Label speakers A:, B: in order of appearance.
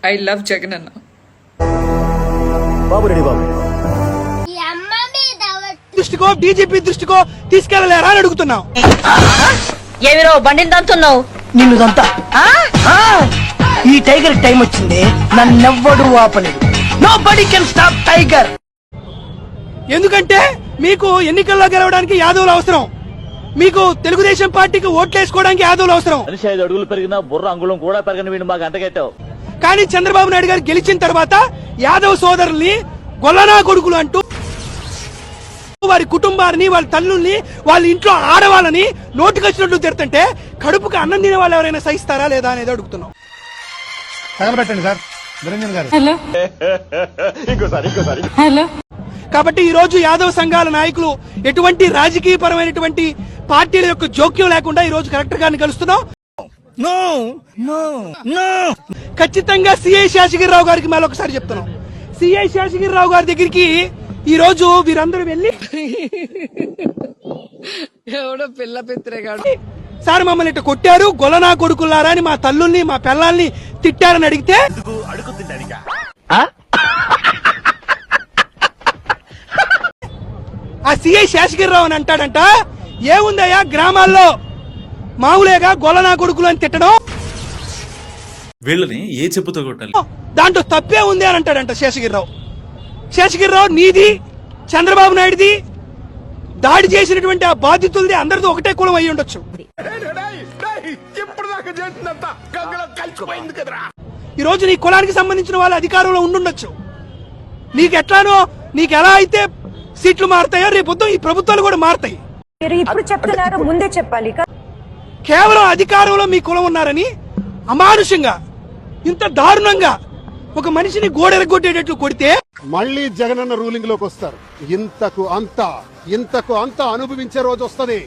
A: I love Jagan అన్న.
B: బాబు రెడ్డి బాబు
C: దృష్టికో DGP దృష్టికో తీసుకెళ్లలేరా అని అడుగుతున్నావు.
D: ఏమిరో బండిని దంతున్నావు?
E: నిన్ను దంతా. ఈ టైగర్ టైం వచ్చింది, నన్నెవ్వడు ఆపలేడు. Nobody can stop tiger.
C: ఎందుకంటే మీకు ఎన్నికల్లో గెలవడానికి యాదవులు అవసరం, మీకు తెలుగుదేశం పార్టీకి ఓట్లేసుకోవడానికి యాదవులు అవసరం.
B: మనిషి 5 అడుగులు పెరిగినా బుర్ర అంగుళం కూడా పెరగని వీడు మాకు అంటగట్టావు.
C: కానీ చంద్రబాబు నాయుడు గారు గెలిచిన తర్వాత యాదవ్ సోదరుల్ని గొల్లనా కొడుకులు అంటూ వారి కుటుంబాన్ని, వాళ్ళ తల్లుల్ని, వాళ్ళ ఇంట్లో ఆడవాళ్ళని నోటికొచ్చినట్లు తిడుతుంటే కడుపుకి అన్నం తినే వాళ్ళు ఎవరైనా సహిస్తారా లేదా అనేది అడుగుతున్నాం.
F: తగలబెట్టండి సార్ నిరంజన్ గారు.
D: హలో.
C: కాబట్టి ఈ రోజు యాదవ్ సంఘాల నాయకులు ఎటువంటి రాజకీయ పరమైనటువంటి పార్టీల యొక్క జోక్యం లేకుండా ఈ రోజు కలెక్టర్ గారిని కలుస్తున్నాం. ఖచ్చితంగా సిఐ శేషగిరిరావు గారికి మరొకసారి చెప్తున్నాం. సిఐ శేషగిరిరావు గారి దగ్గరికి ఈ రోజు వీరందరూ వెళ్లి
A: ఎవడో పిల్ల పెత్తిరేగాడు
C: సార్ మమ్మల్ని ఇట్లా కొట్టారు, గొలనా కొడుకులారా అని మా తల్లుల్ని మా పిల్లల్ని తిట్టారని అడిగితే ఆ సిఐ శేషగిరిరావు అని అంటాడంట, ఏముందయ్యా గ్రామాల్లో మామూలుగా గొలనా కొడుకులు అని తిట్టడం,
G: వీళ్ళని ఏ చెప్పుతో కొట్టాలి,
C: దాంట్లో తప్పే ఉంది అని అంటాడంట శేషగిరిరావు. శేషగిరిరావు నీది చంద్రబాబు నాయుడిది దాడి చేసినటువంటి ఆ బాధితులది అందరిది ఒకటే కులం అయి ఉండొచ్చు. ఈ రోజు నీ కులానికి సంబంధించిన వాళ్ళ అధికారంలో ఉండుండొచ్చు. నీకు ఎట్లానో నీకు ఎలా అయితే సీట్లు మారుతాయో రేపొద్దు ఈ ప్రభుత్వాలు కూడా మారుతాయి.
D: ఇప్పుడు చెప్తున్నారు, ముందే చెప్పాలి.
C: కేవలం అధికారంలో మీ కులం ఉన్నారని అమానుషంగా ఇంత దారుణంగా ఒక మనిషిని గోడెరగొట్టేటట్లు కొడితే
F: మళ్ళీ జగనన్న రూలింగ్ లోకి వస్తారు. ఇంతకు అంత అనుభవించే రోజు వస్తది.